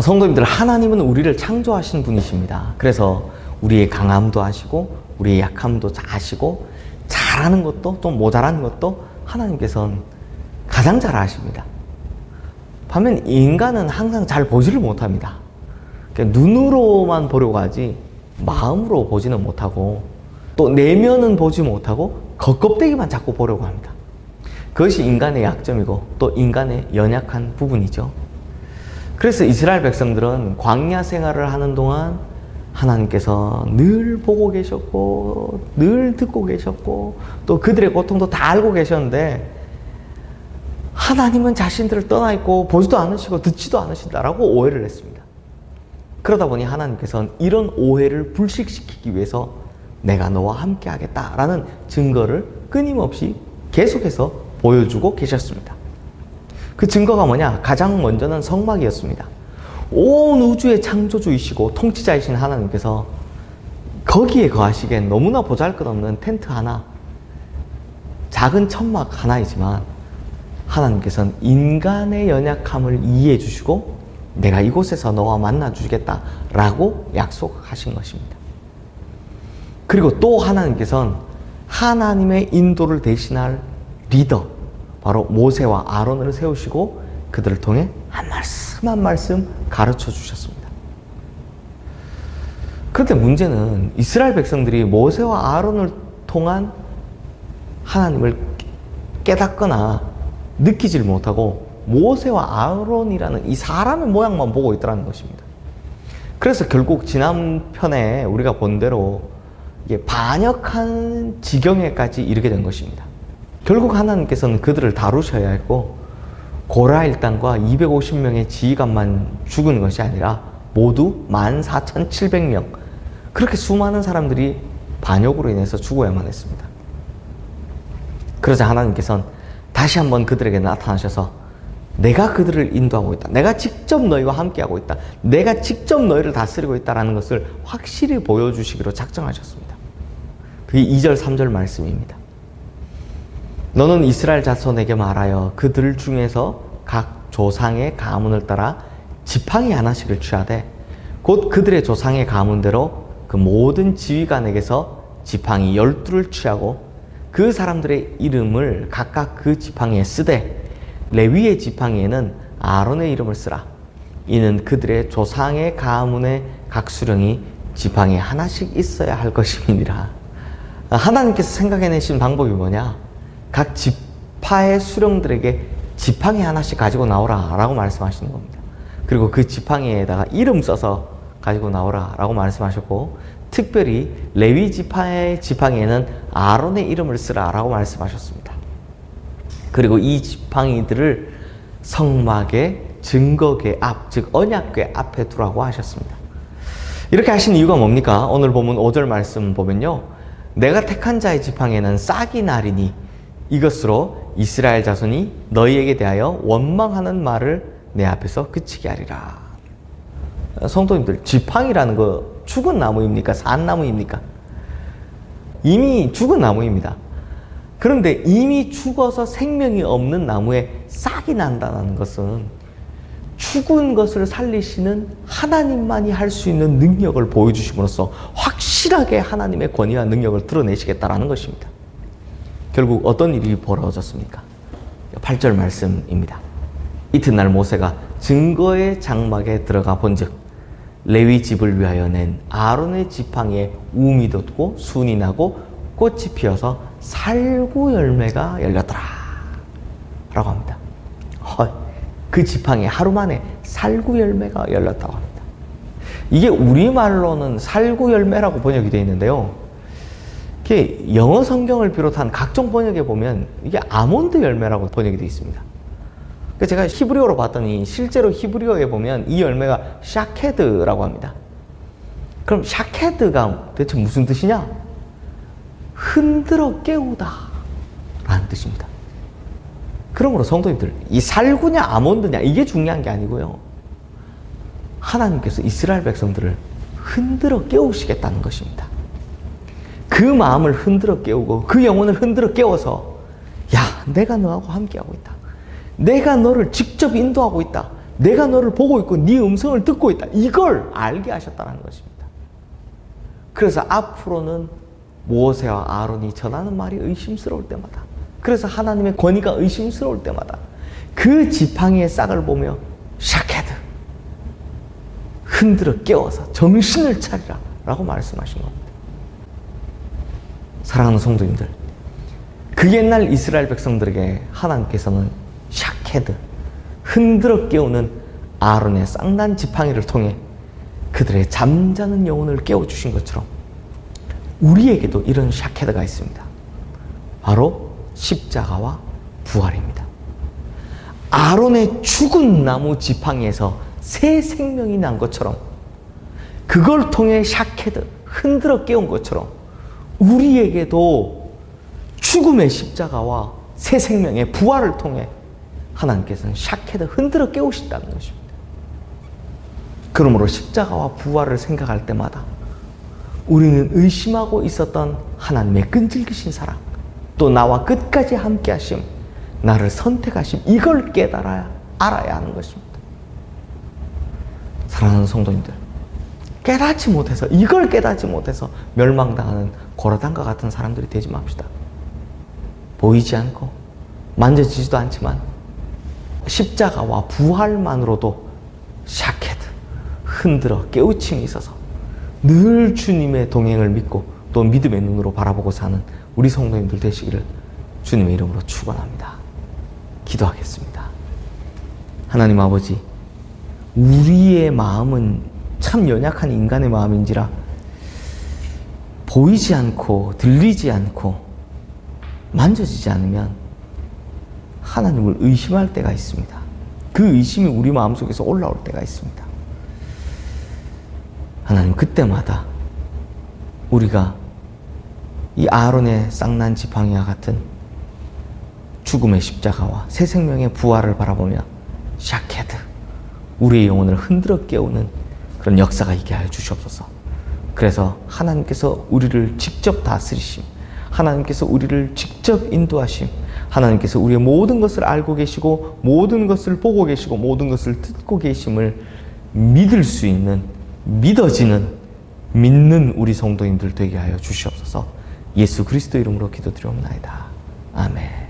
성도님들, 하나님은 우리를 창조하신 분이십니다. 그래서 우리의 강함도 아시고 우리의 약함도 아시고 잘하는 것도 또 모자란 것도 하나님께서는 가장 잘 아십니다. 반면 인간은 항상 잘 보지를 못합니다. 눈으로만 보려고 하지 마음으로 보지는 못하고 또 내면은 보지 못하고 겉껍데기만 자꾸 보려고 합니다. 그것이 인간의 약점이고 또 인간의 연약한 부분이죠. 그래서 이스라엘 백성들은 광야 생활을 하는 동안 하나님께서 늘 보고 계셨고 늘 듣고 계셨고 또 그들의 고통도 다 알고 계셨는데 하나님은 자신들을 떠나 있고 보지도 않으시고 듣지도 않으신다라고 오해를 했습니다. 그러다 보니 하나님께서는 이런 오해를 불식시키기 위해서 내가 너와 함께 하겠다라는 증거를 끊임없이 계속해서 보여주고 계셨습니다. 그 증거가 뭐냐? 가장 먼저는 성막이었습니다. 온 우주의 창조주이시고 통치자이신 하나님께서 거기에 거하시기엔 너무나 보잘것없는 텐트 하나, 작은 천막 하나이지만 하나님께서는 인간의 연약함을 이해해 주시고 내가 이곳에서 너와 만나 주시겠다라고 약속하신 것입니다. 그리고 또 하나님께서는 하나님의 인도를 대신할 리더, 바로 모세와 아론을 세우시고 그들을 통해 한 말씀 한 말씀 가르쳐 주셨습니다. 그런데 문제는 이스라엘 백성들이 모세와 아론을 통한 하나님을 깨닫거나 느끼질 못하고 모세와 아론이라는 이 사람의 모양만 보고 있더라는 것입니다. 그래서 결국 지난 편에 우리가 본 대로 이게 반역한 지경에까지 이르게 된 것입니다. 결국 하나님께서는 그들을 다루셔야 했고 고라 일당과 250명의 지휘관만 죽은 것이 아니라 모두 14,700명, 그렇게 수많은 사람들이 반역으로 인해서 죽어야만 했습니다. 그러자 하나님께서는 다시 한번 그들에게 나타나셔서 내가 그들을 인도하고 있다, 내가 직접 너희와 함께하고 있다, 내가 직접 너희를 다스리고 있다는 것을 확실히 보여주시기로 작정하셨습니다. 그게 2절 3절 말씀입니다. 너는 이스라엘 자손에게 말하여 그들 중에서 각 조상의 가문을 따라 지팡이 하나씩을 취하되 곧 그들의 조상의 가문대로 그 모든 지휘관에게서 지팡이 12를 취하고 그 사람들의 이름을 각각 그 지팡이에 쓰되 레위의 지팡이에는 아론의 이름을 쓰라. 이는 그들의 조상의 가문의 각 수령이 지팡이 하나씩 있어야 할 것임이니라. 하나님께서 생각해내신 방법이 뭐냐? 각 지파의 수령들에게 지팡이 하나씩 가지고 나오라 라고 말씀하시는 겁니다. 그리고 그 지팡이에다가 이름 써서 가지고 나오라 라고 말씀하셨고, 특별히 레위 지파의 지팡이에는 아론의 이름을 쓰라 라고 말씀하셨습니다. 그리고 이 지팡이들을 성막의 증거궤 앞, 즉 언약궤 앞에 두라고 하셨습니다. 이렇게 하신 이유가 뭡니까? 오늘 보면 5절 말씀 보면요, 내가 택한 자의 지팡이에는 싹이 나리니 이것으로 이스라엘 자손이 너희에게 대하여 원망하는 말을 내 앞에서 그치게 하리라. 성도님들, 지팡이라는 거 죽은 나무입니까? 산 나무입니까? 이미 죽은 나무입니다. 그런데 이미 죽어서 생명이 없는 나무에 싹이 난다는 것은 죽은 것을 살리시는 하나님만이 할 수 있는 능력을 보여주심으로써 확실하게 하나님의 권위와 능력을 드러내시겠다라는 것입니다. 결국 어떤 일이 벌어졌습니까? 8절 말씀입니다. 이튿날 모세가 증거의 장막에 들어가 본즉 레위 집을 위하여 낸 아론의 지팡이에 움이 돋고 순이 나고 꽃이 피어서 살구 열매가 열렸더라 라고 합니다. 그 지팡이에 하루 만에 살구 열매가 열렸다고 합니다. 이게 우리말로는 살구 열매라고 번역이 되어 있는데요, 이게 영어 성경을 비롯한 각종 번역에 보면 이게 아몬드 열매라고 번역이 되어 있습니다. 제가 히브리어로 봤더니 실제로 히브리어에 보면 이 열매가 샤케드라고 합니다. 그럼 샤케드가 대체 무슨 뜻이냐? 흔들어 깨우다 라는 뜻입니다. 그러므로 성도님들, 이 살구냐 아몬드냐 이게 중요한 게 아니고요, 하나님께서 이스라엘 백성들을 흔들어 깨우시겠다는 것입니다. 그 마음을 흔들어 깨우고 그 영혼을 흔들어 깨워서, 야, 내가 너하고 함께하고 있다, 내가 너를 직접 인도하고 있다, 내가 너를 보고 있고 네 음성을 듣고 있다. 이걸 알게 하셨다는 것입니다. 그래서 앞으로는 모세와 아론이 전하는 말이 의심스러울 때마다, 그래서 하나님의 권위가 의심스러울 때마다 그 지팡이의 싹을 보며 샤케드, 흔들어 깨워서 정신을 차리라 라고 말씀하신 겁니다. 사랑하는 성도님들, 그 옛날 이스라엘 백성들에게 하나님께서는 샤케드, 흔들어 깨우는 아론의 쌍난 지팡이를 통해 그들의 잠자는 영혼을 깨워주신 것처럼 우리에게도 이런 샤케드가 있습니다. 바로 십자가와 부활입니다. 아론의 죽은 나무 지팡이에서 새 생명이 난 것처럼, 그걸 통해 샤케드, 흔들어 깨운 것처럼 우리에게도 죽음의 십자가와 새 생명의 부활을 통해 하나님께서는 샤케드, 흔들어 깨우신다는 것입니다. 그러므로 십자가와 부활을 생각할 때마다 우리는 의심하고 있었던 하나님의 끈질기신 사랑, 또 나와 끝까지 함께 하심, 나를 선택하심, 이걸 알아야 하는 것입니다. 사랑하는 성도님들, 이걸 깨닫지 못해서 멸망당하는 고라단과 같은 사람들이 되지 맙시다. 보이지 않고 만져지지도 않지만 십자가와 부활만으로도 샤케드, 흔들어 깨우침이 있어서 늘 주님의 동행을 믿고 또 믿음의 눈으로 바라보고 사는 우리 성도님들 되시기를 주님의 이름으로 축원합니다. 기도하겠습니다. 하나님 아버지, 우리의 마음은 참 연약한 인간의 마음인지라 보이지 않고 들리지 않고 만져지지 않으면 하나님을 의심할 때가 있습니다. 그 의심이 우리 마음속에서 올라올 때가 있습니다. 하나님, 그때마다 우리가 이 아론의 쌍난 지팡이와 같은 죽음의 십자가와 새 생명의 부활을 바라보며 샤케드, 우리의 영혼을 흔들어 깨우는 그런 역사가 있게 하여 주시옵소서. 그래서 하나님께서 우리를 직접 다스리심, 하나님께서 우리를 직접 인도하심, 하나님께서 우리의 모든 것을 알고 계시고 모든 것을 보고 계시고 모든 것을 듣고 계심을 믿을 수 있는, 믿어지는, 믿는 우리 성도님들 되게 하여 주시옵소서. 예수 그리스도 이름으로 기도드리옵나이다. 아멘.